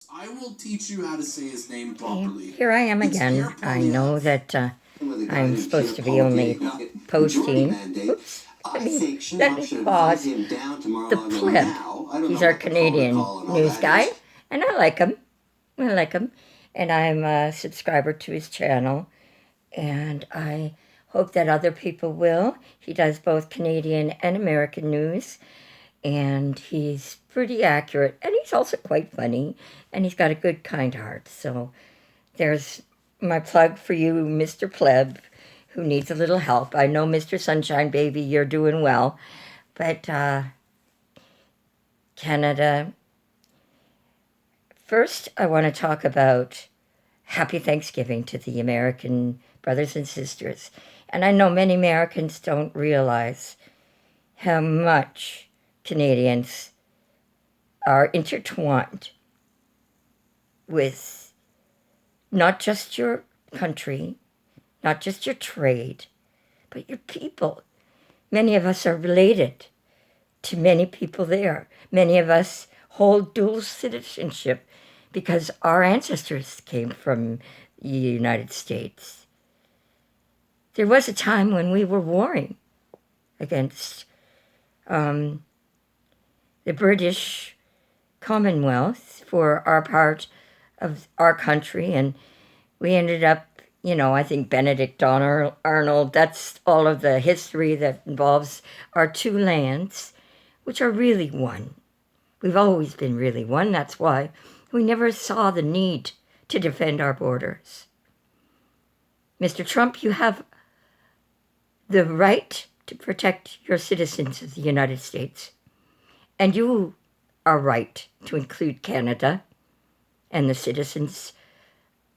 I will teach you how to say his name properly. Here I am again. I know that I'm supposed to be only posting. Oops. Let me pause. The pleb. He's our Canadian news guy, and I like him. I like him. And I'm a subscriber to his channel, and I hope that other people will. He does both Canadian and American news, and he's pretty accurate, and he's also quite funny, and he's got a good, kind heart. So there's my plug for you, Mr. Pleb, who needs a little help. I know, Mr. Sunshine Baby, you're doing well, but Canada. First, I want to talk about Happy Thanksgiving to the American brothers and sisters. And I know many Americans don't realize how much Canadians are intertwined with not just your country, not just your trade, but your people. Many of us are related to many people there. Many of us hold dual citizenship because our ancestors came from the United States. There was a time when we were warring against the British Commonwealth for our part of our country, and we ended up, I think Benedict Arnold, that's all of the history that involves our two lands, which are really one. We've always been really one. That's why we never saw the need to defend our borders. Mr. Trump, you have the right to protect your citizens of the United States. And you are right to include Canada and the citizens,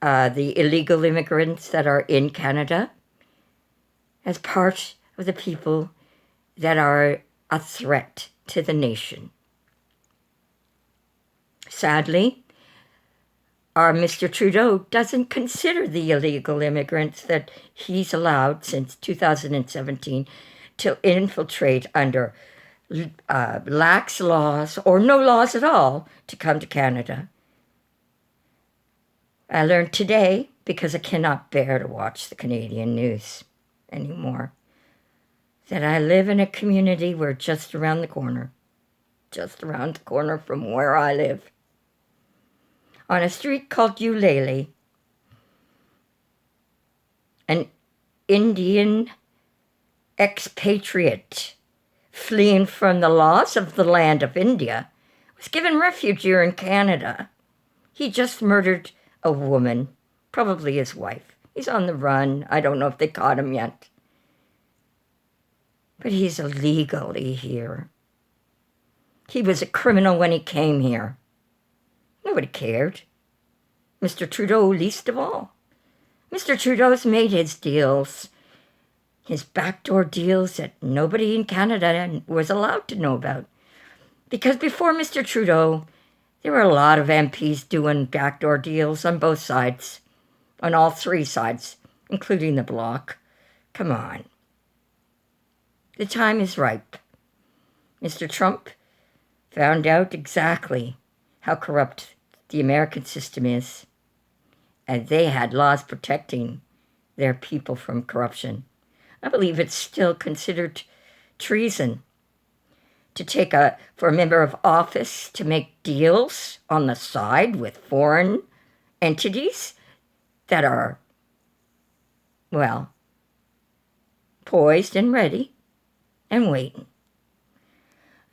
the illegal immigrants that are in Canada, as part of the people that are a threat to the nation. Sadly, our Mr. Trudeau doesn't consider the illegal immigrants that he's allowed since 2017 to infiltrate under lax laws or no laws at all to come to Canada. I learned today, because I cannot bear to watch the Canadian news anymore, that I live in a community where just around the corner from where I live, on a street called Eulalie, an Indian expatriate fleeing from the laws of the land of India was given refuge here in Canada. He just murdered a woman, probably his wife. He's on the run. I don't know if they caught him yet. But he's illegally here. He was a criminal when he came here. Nobody cared. Mr. Trudeau least of all. Mr. Trudeau's made his deals, his backdoor deals that nobody in Canada was allowed to know about. Because before Mr. Trudeau, there were a lot of MPs doing backdoor deals on both sides, on all three sides, including the Bloc. Come on. The time is ripe. Mr. Trump found out exactly how corrupt the American system is, and they had laws protecting their people from corruption. I believe it's still considered treason to for a member of office to make deals on the side with foreign entities that are, well, poised and ready and waiting,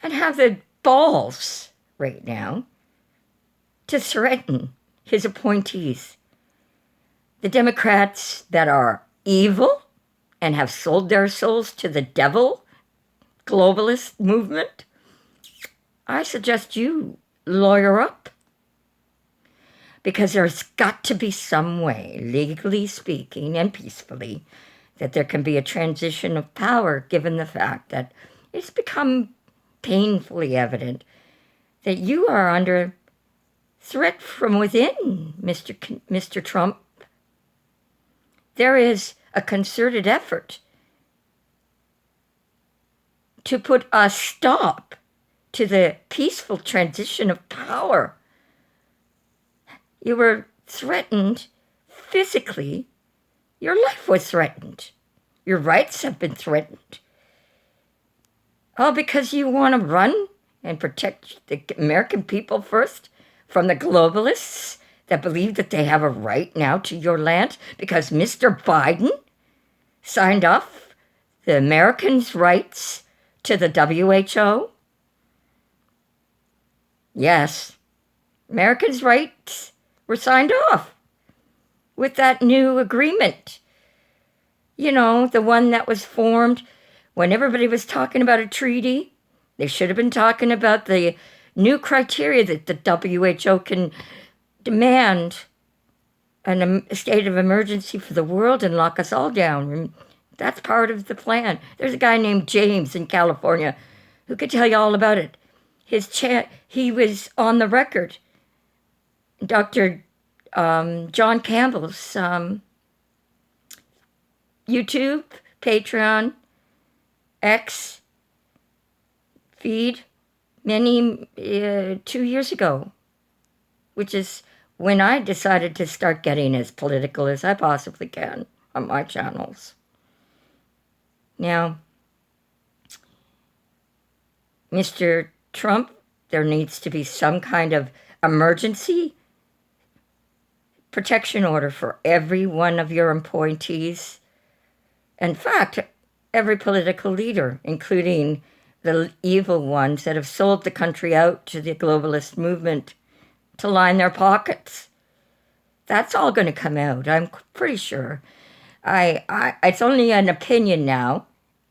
and have the balls right now to threaten his appointees. The Democrats that are evil and have sold their souls to the devil globalist movement, I suggest you lawyer up. Because there's got to be some way, legally speaking and peacefully, that there can be a transition of power, given the fact that it's become painfully evident that you are under threat from within, Mr. Trump. There is a concerted effort to put a stop to the peaceful transition of power You were threatened physically. Your life was threatened. Your rights have been threatened. All because you want to run and protect the American people first from the globalists that believe that they have a right now to your land because Mr. Biden signed off the Americans' rights to the WHO? Yes, Americans' rights were signed off with that new agreement. You know, the one that was formed when everybody was talking about a treaty. They should have been talking about the new criteria that the WHO can demand a state of emergency for the world and lock us all down. And that's part of the plan. There's a guy named James in California who could tell you all about it. He was on the record. Dr. John Campbell's YouTube, Patreon, X feed many 2 years ago, which is when I decided to start getting as political as I possibly can on my channels. Now, Mr. Trump, there needs to be some kind of emergency protection order for every one of your appointees. In fact, every political leader, including the evil ones that have sold the country out to the globalist movement to line their pockets. That's all going to come out, I'm pretty sure. It's only an opinion now,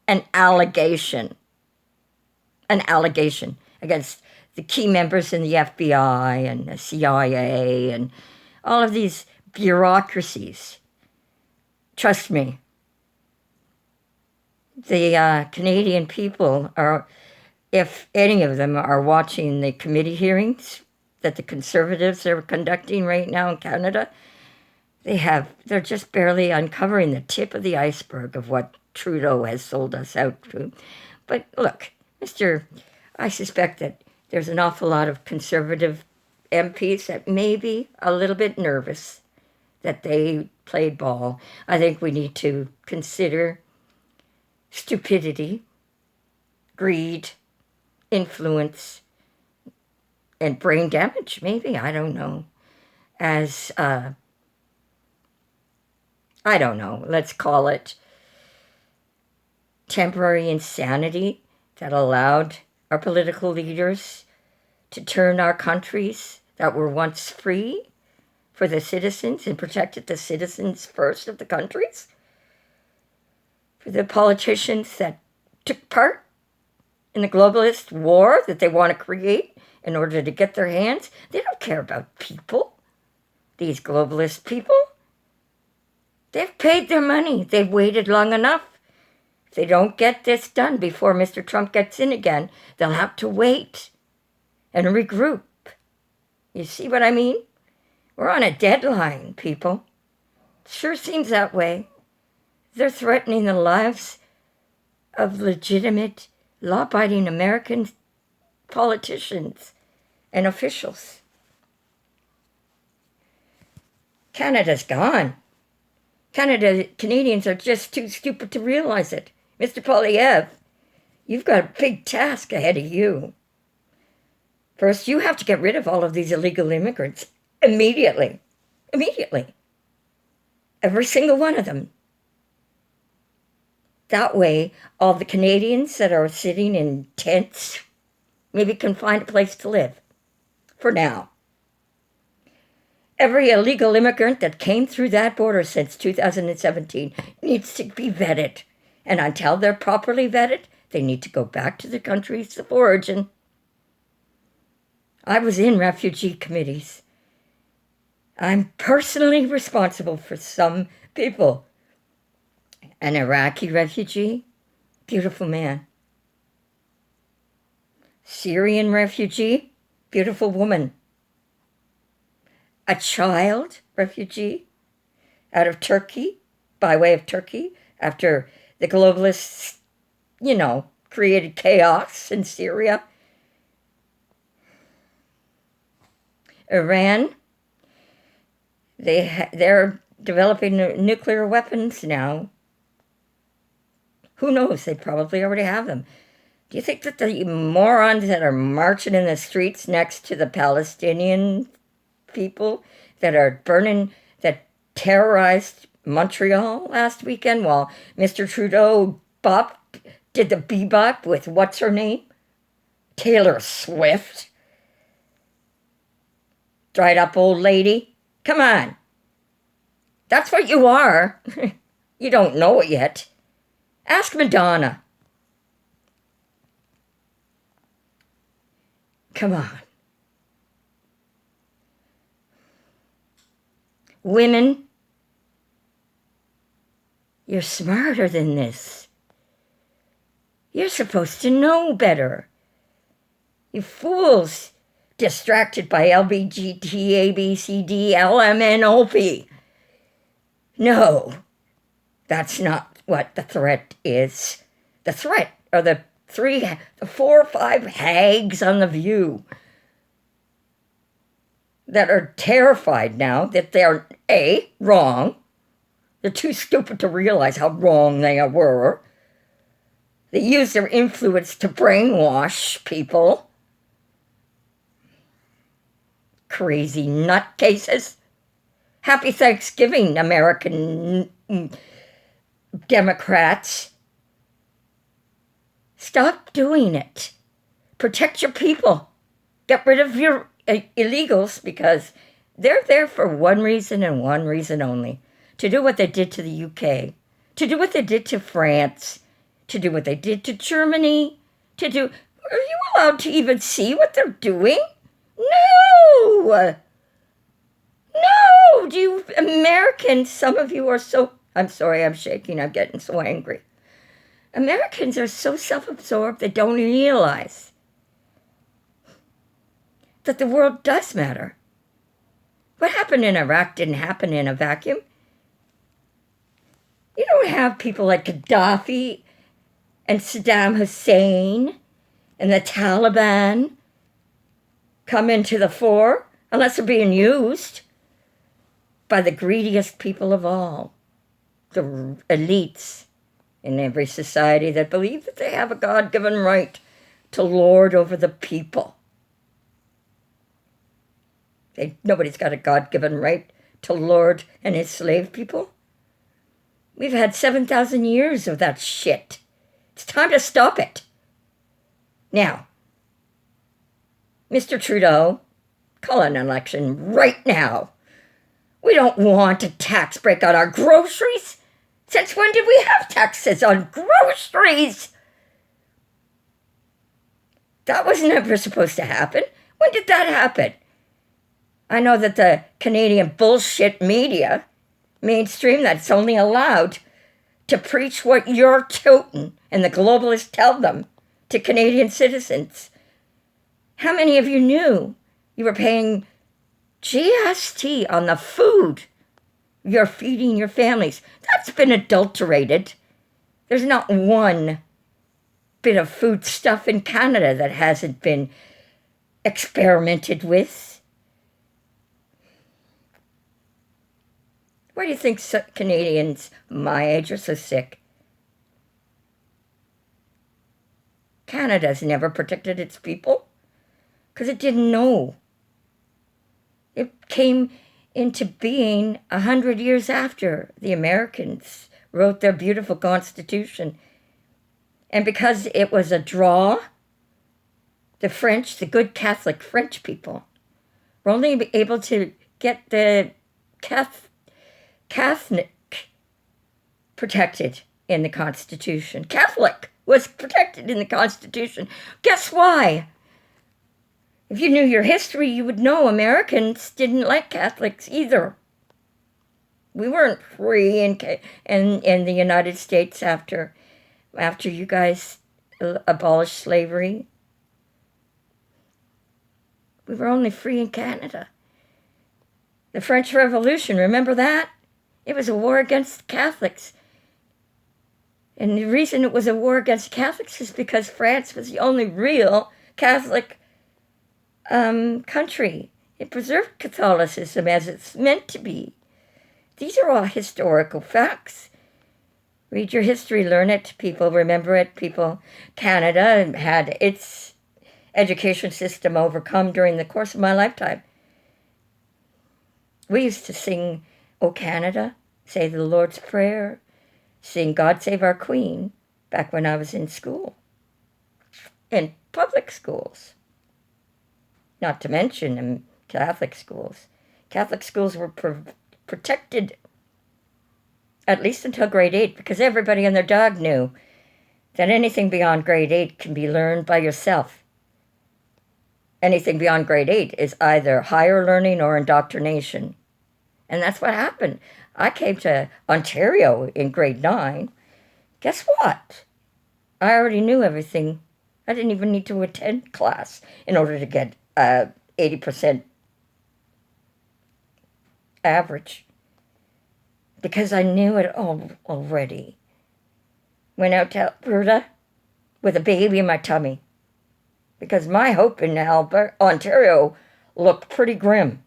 an allegation against the key members in the FBI and the CIA and all of these bureaucracies. Trust me, the Canadian people are, if any of them are watching the committee hearings that the Conservatives are conducting right now in Canada, they're just barely uncovering the tip of the iceberg of what Trudeau has sold us out to. But look, I suspect that there's an awful lot of Conservative MPs that may be a little bit nervous that they played ball. I think we need to consider stupidity, greed, influence, and brain damage, maybe, I don't know, as, I don't know, let's call it temporary insanity that allowed our political leaders to turn our countries that were once free for the citizens and protected the citizens first of the countries. For the politicians that took part in the globalist war that they want to create in order to get their hands. They don't care about people, these globalist people. They've paid their money. They've waited long enough. If they don't get this done before Mr. Trump gets in again, they'll have to wait and regroup. You see what I mean? We're on a deadline, people. It sure seems that way. They're threatening the lives of legitimate, law-abiding American politicians and officials. Canada's gone. Canadians are just too stupid to realize it. Mr. Poilievre, you've got a big task ahead of you. First, you have to get rid of all of these illegal immigrants immediately. Immediately. Every single one of them. That way, all the Canadians that are sitting in tents maybe can find a place to live. For now. Every illegal immigrant that came through that border since 2017 needs to be vetted. And until they're properly vetted, they need to go back to their countries of origin. I was in refugee committees. I'm personally responsible for some people. An Iraqi refugee, beautiful man. Syrian refugee, beautiful woman. A child refugee out of Turkey, by way of Turkey, after the globalists, created chaos in Syria. Iran, They're developing nuclear weapons now. Who knows? They probably already have them. Do you think that the morons that are marching in the streets next to the Palestinian people that are burning, that terrorized Montreal last weekend while Mr. Trudeau did the bebop with what's her name? Taylor Swift? Dried up old lady? Come on. That's what you are. You don't know it yet. Ask Madonna. Come on. Women, you're smarter than this. You're supposed to know better. You fools, distracted by LBGT, ABCD, LMNOP. No, that's not what the threat is. The threat are the 4 or 5 hags on The View that are terrified now that they're, A, wrong. They're too stupid to realize how wrong they were. They use their influence to brainwash people. Crazy nutcases. Happy Thanksgiving, American Democrats. Stop doing it. Protect your people. Get rid of your illegals, because they're there for one reason and one reason only. To do what they did to the UK. To do what they did to France. To do what they did to Germany. Are you allowed to even see what they're doing? No! No! Do you Americans, some of you are so... I'm sorry, I'm shaking. I'm getting so angry. Americans are so self-absorbed they don't realize that the world does matter. What happened in Iraq didn't happen in a vacuum. You don't have people like Gaddafi and Saddam Hussein and the Taliban come into the fore unless they're being used by the greediest people of all, the elites in every society that believe that they have a God-given right to lord over the people. Nobody's got a God-given right to lord and enslave people. We've had 7,000 years of that shit. It's time to stop it. Now, Mr. Trudeau, call an election right now. We don't want a tax break on our groceries. Since when did we have taxes on groceries? That was never supposed to happen. When did that happen? I know that the Canadian bullshit media, mainstream, that's only allowed to preach what you're tooting and the globalists tell them to Canadian citizens. How many of you knew you were paying GST on the food you're feeding your families? That's been adulterated. There's not one bit of food stuff in Canada that hasn't been experimented with. Why do you think Canadians my age are so sick? Canada's never protected its people because it didn't know. It came into being 100 years after the Americans wrote their beautiful Constitution. And because it was a draw, the French, the good Catholic French people, were only able to get the Catholic protected in the Constitution. Catholic was protected in the Constitution. Guess why? If you knew your history, you would know Americans didn't like Catholics either. We weren't free in the United States after you guys abolished slavery. We were only free in Canada. The French Revolution, remember that? It was a war against Catholics. And the reason it was a war against Catholics is because France was the only real Catholic country It preserved Catholicism as it's meant to be. These are all historical facts. Read your history, learn it, people, remember it, people. Canada had its education system overcome during the course of my lifetime. We used to sing, O Canada, say the Lord's Prayer, sing God Save Our Queen, back when I was in school, in public schools. Not to mention in Catholic schools. Catholic schools were protected at least until grade 8, because everybody and their dog knew that anything beyond grade 8 can be learned by yourself. Anything beyond grade 8 is either higher learning or indoctrination. And that's what happened. I came to Ontario in grade 9. Guess what? I already knew everything. I didn't even need to attend class in order to get 80% average, because I knew it all already. Went out to Alberta with a baby in my tummy, because my hope in Ontario looked pretty grim.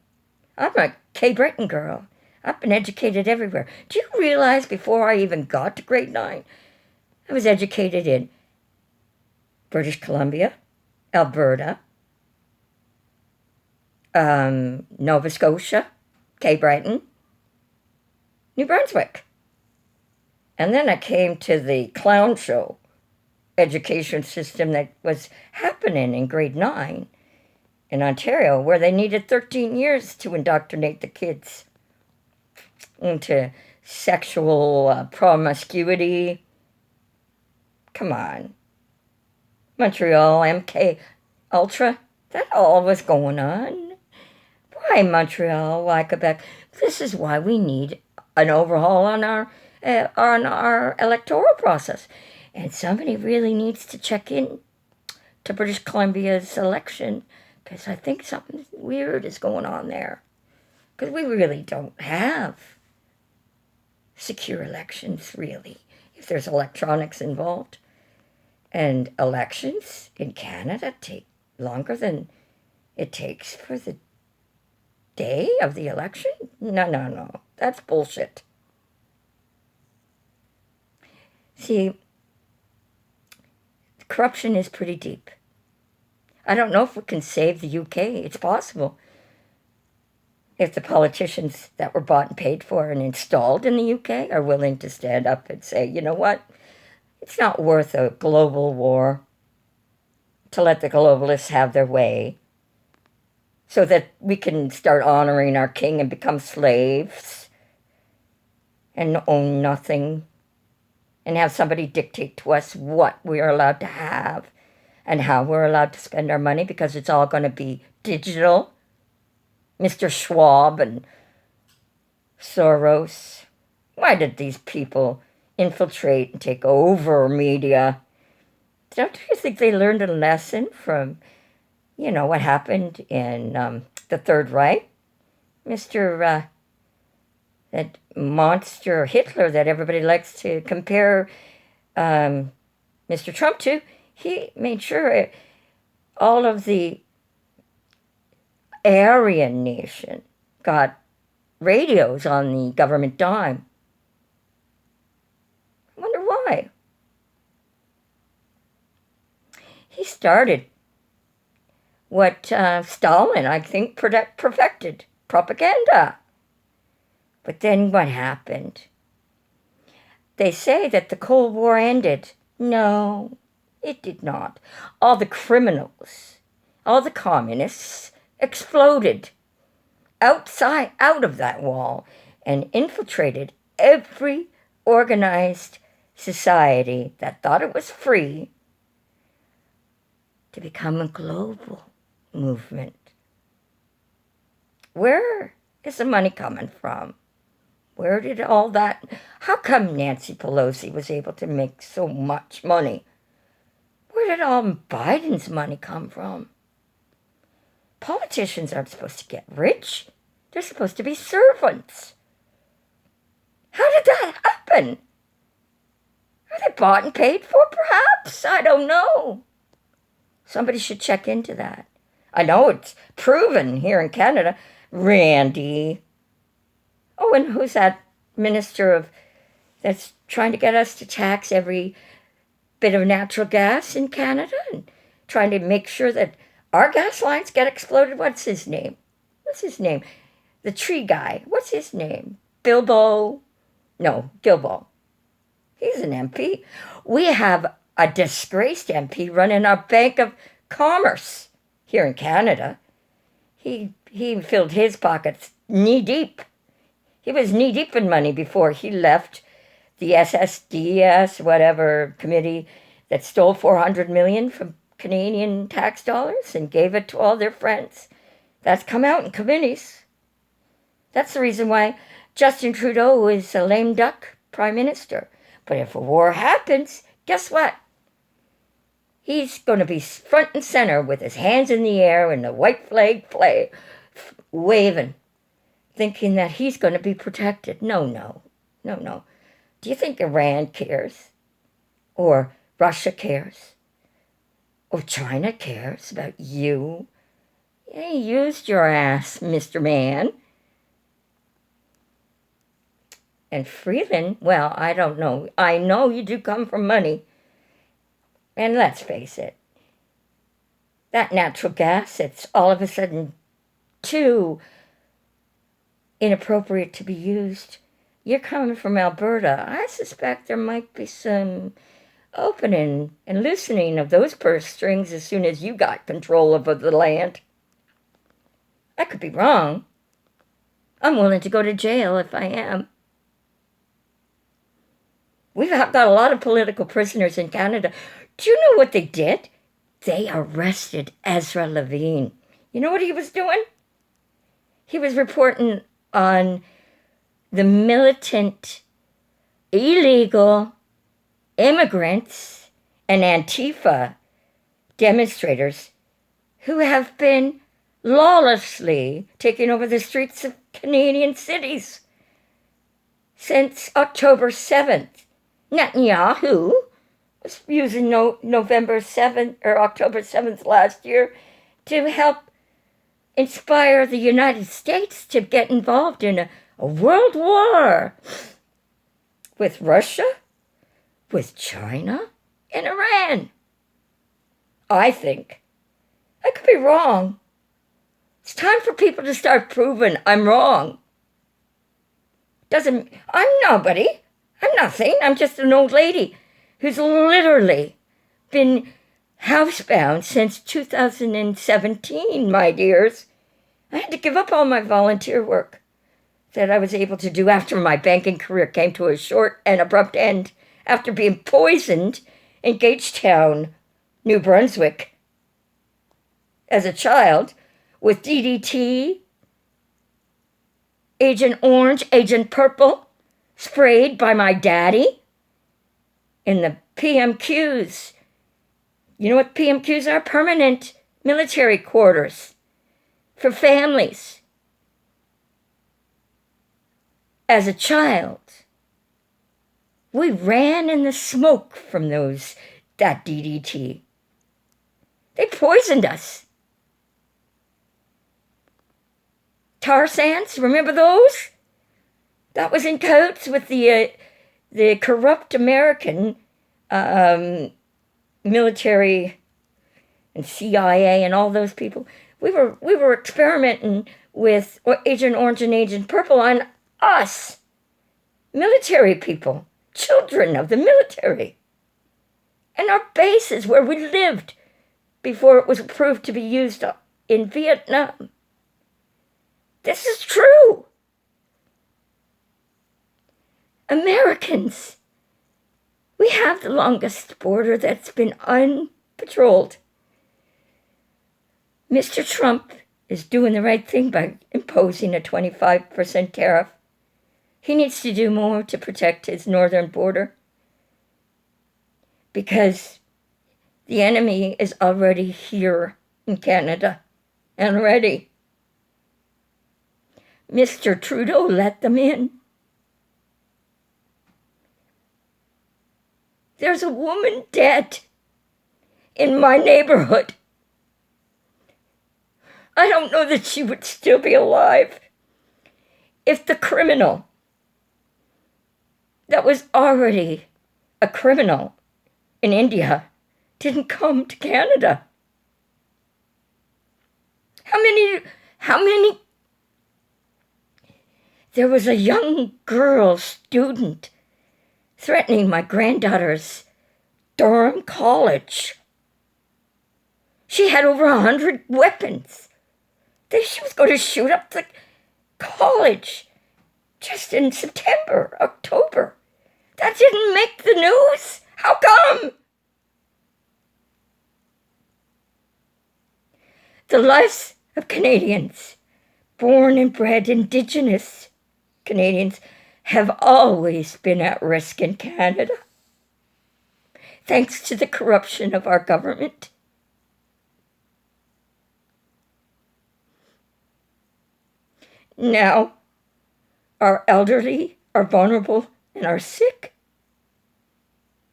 I'm a Cape Breton girl. I've been educated everywhere. Do you realize before I even got to grade 9, I was educated in British Columbia, Alberta, Nova Scotia, Cape Breton, New Brunswick. And then I came to the clown show education system that was happening in grade 9 in Ontario, where they needed 13 years to indoctrinate the kids into sexual promiscuity. Come on. Montreal, MK Ultra, that all was going on. Why Montreal? Why Quebec? This is why we need an overhaul on our electoral process. And somebody really needs to check in to British Columbia's election, because I think something weird is going on there. Because we really don't have secure elections, really, if there's electronics involved. And elections in Canada take longer than it takes for the day of the election? No. That's bullshit. See, corruption is pretty deep. I don't know if we can save the UK. It's possible. If the politicians that were bought and paid for and installed in the UK are willing to stand up and say, you know what? It's not worth a global war to let the globalists have their way, so that we can start honoring our king and become slaves and own nothing, and have somebody dictate to us what we are allowed to have and how we're allowed to spend our money, because it's all going to be digital. Mr. Schwab and Soros. Why did these people infiltrate and take over media? Don't you think they learned a lesson from, what happened in the Third Reich? That monster Hitler that everybody likes to compare Mr. Trump to, he made sure all of the Aryan nation got radios on the government dime. I wonder why. He started what Stalin, I think, perfected, propaganda. But then what happened? They say that the Cold War ended. No, it did not. All the criminals, all the communists exploded out of that wall and infiltrated every organized society that thought it was free to become a global movement. Where is the money coming from? Where did all that... How come Nancy Pelosi was able to make so much money? Where did all Biden's money come from? Politicians aren't supposed to get rich. They're supposed to be servants. How did that happen? Are they bought and paid for, perhaps? I don't know. Somebody should check into that. I know it's proven here in Canada. Randy. Oh, and who's that minister of that's trying to get us to tax every bit of natural gas in Canada and trying to make sure that our gas lines get exploded? What's his name? What's his name? The tree guy. What's his name? Bilbo? No, Gilbo. He's an MP. We have a disgraced MP running our Bank of Commerce here in Canada. He filled his pockets knee deep. He was knee deep in money before he left the SSDS, whatever committee that stole $400 million from Canadian tax dollars and gave it to all their friends. That's come out in committees. That's the reason why Justin Trudeau is a lame duck prime minister. But if a war happens, guess what? He's going to be front and center with his hands in the air and the white flag waving, thinking that he's going to be protected. No. Do you think Iran cares? Or Russia cares? Or China cares about you? You used your ass, Mr. Man. And Freeland, well, I don't know. I know you do come from money. And let's face it, that natural gas, it's all of a sudden too inappropriate to be used. You're coming from Alberta. I suspect there might be some opening and loosening of those purse strings as soon as you got control of the land. I could be wrong. I'm willing to go to jail if I am. We've got a lot of political prisoners in Canada. Do you know what they did? They arrested Ezra Levine. You know what he was doing? He was reporting on the militant, illegal immigrants and Antifa demonstrators who have been lawlessly taking over the streets of Canadian cities since October 7th. Netanyahu was using November 7th or October 7th last year to help inspire the United States to get involved in a world war with Russia, with China, and Iran. I think. I could be wrong. It's time for people to start proving I'm wrong. I'm nobody. I'm nothing. I'm just an old lady who's literally been housebound since 2017, my dears. I had to give up all my volunteer work that I was able to do after my banking career came to a short and abrupt end after being poisoned in Gagetown, New Brunswick, as a child with DDT, Agent Orange, Agent Purple, sprayed by my daddy in the PMQs. You know what PMQs are? Permanent military quarters for families. As a child, we ran in the smoke from that DDT. They poisoned us. Tar sands, remember those? That was in coats with the corrupt American military and CIA and all those people. We were experimenting with Agent Orange and Agent Purple on us, military people, children of the military, and our bases where we lived before it was approved to be used in Vietnam. This is true. Americans, we have the longest border that's been unpatrolled. Mr. Trump is doing the right thing by imposing a 25% tariff. He needs to do more to protect his northern border because the enemy is already here in Canada and ready. Mr. Trudeau let them in. There's a woman dead in my neighborhood I don't know that she would still be alive if the criminal that was already a criminal in India didn't come to Canada. How many? There was a young girl student threatening my granddaughter's Durham College. She had over 100 weapons. She was going to shoot up the college just in September, October. That didn't make the news. How come? The lives of Canadians, born and bred Indigenous Canadians, have always been at risk in Canada, thanks to the corruption of our government. Now, our elderly, our vulnerable, and our sick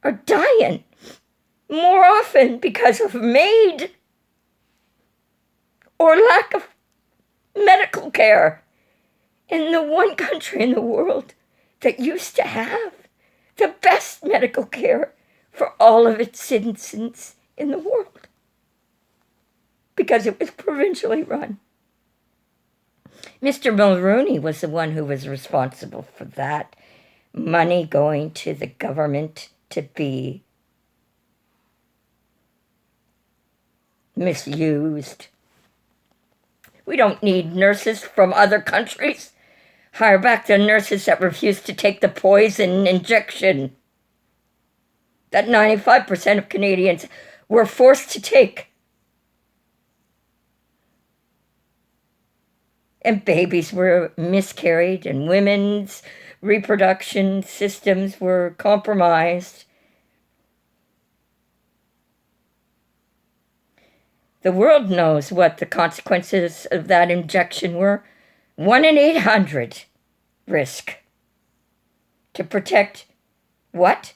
are dying more often because of MAID or lack of medical care in the one country in the world that used to have the best medical care for all of its citizens in the world, because it was provincially run. Mr. Mulroney was the one who was responsible for that money going to the government to be misused. We don't need nurses from other countries. Hire back the nurses that refuse to take the poison injection that 95% of Canadians were forced to take. And babies were miscarried, and women's reproduction systems were compromised. The world knows what the consequences of that injection were. 1 in 800 risk to protect what?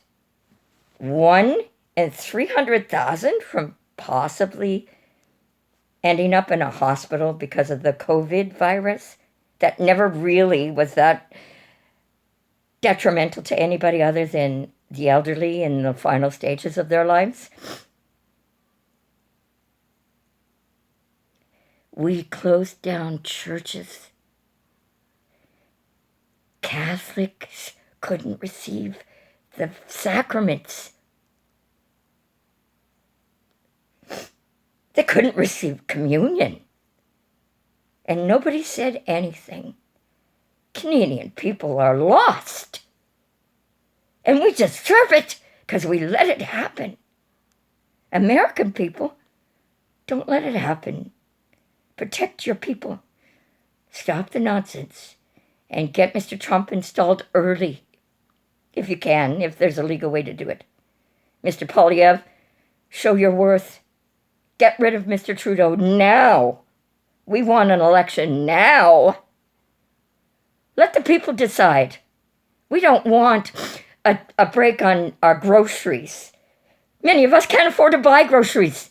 1 in 300,000 from possibly ending up in a hospital because of the COVID virus that never really was that detrimental to anybody other than the elderly in the final stages of their lives. We closed down churches. Catholics couldn't receive the sacraments. They couldn't receive communion. And nobody said anything. Canadian people are lost. And we deserve it because we let it happen. American people, don't let it happen. Protect your people. Stop the nonsense. And get Mr. Trump installed early. If you can, if there's a legal way to do it. Mr. Poilievre, show your worth. Get rid of Mr. Trudeau now. We want an election now. Let the people decide. We don't want a break on our groceries. Many of us can't afford to buy groceries.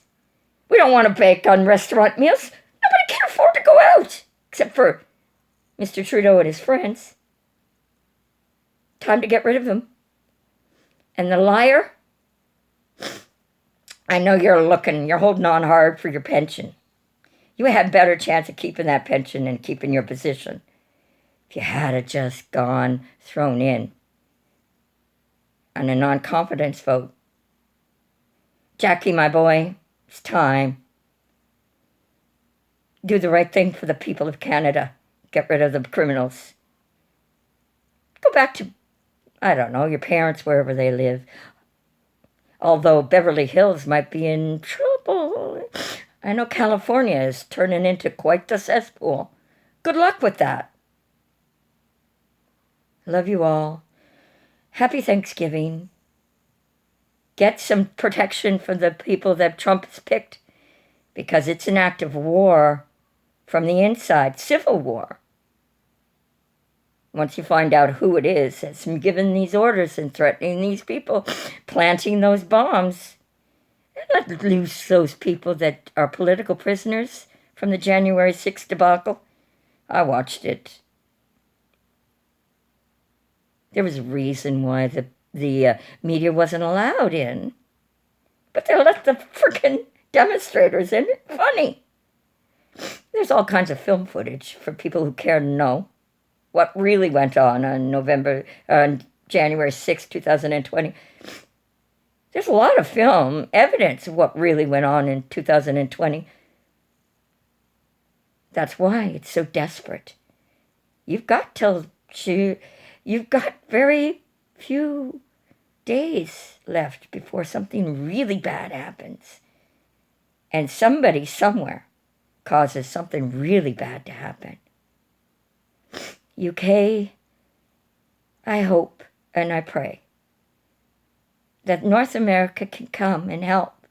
We don't want a break on restaurant meals. Nobody can afford to go out, except for Mr. Trudeau and his friends. Time to get rid of him. And the liar, I know you're holding on hard for your pension. You had a better chance of keeping that pension and keeping your position if you had just gone thrown in on a non-confidence vote. Jackie, my boy, it's time. Do the right thing for the people of Canada. Get rid of the criminals. Go back to, I don't know, your parents, wherever they live. Although Beverly Hills might be in trouble. I know California is turning into quite the cesspool. Good luck with that. Love you all. Happy Thanksgiving. Get some protection for the people that Trump has picked, because it's an act of war from the inside, civil war. Once you find out who it is that's given these orders and threatening these people, planting those bombs, and let loose those people that are political prisoners from the January 6th debacle? I watched it. There was a reason why the media wasn't allowed in. But they let the frickin' demonstrators in. Funny. There's all kinds of film footage for people who care to know what really went on January 6, 2020. There's a lot of film evidence of what really went on in 2020. That's why it's so desperate. You've got very few days left before something really bad happens. And somebody somewhere causes something really bad to happen. UK, I hope and I pray that North America can come and help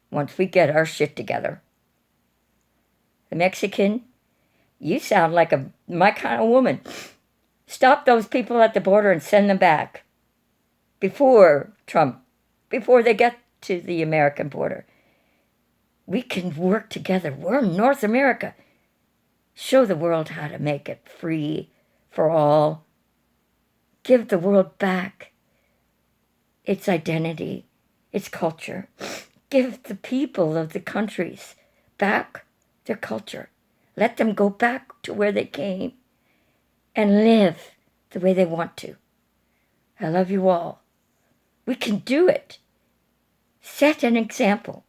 once we get our shit together. The Mexican, you sound like my kind of woman. Stop those people at the border and send them back before they get to the American border. We can work together. We're North America. Show the world how to make it free for all. Give the world back its identity, its culture. Give the people of the countries back their culture. Let them go back to where they came and live the way they want to. I love you all. We can do it. Set an example.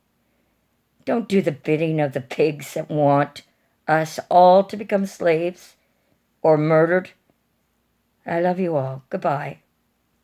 Don't do the bidding of the pigs that want us all to become slaves or murdered. I love you all. Goodbye.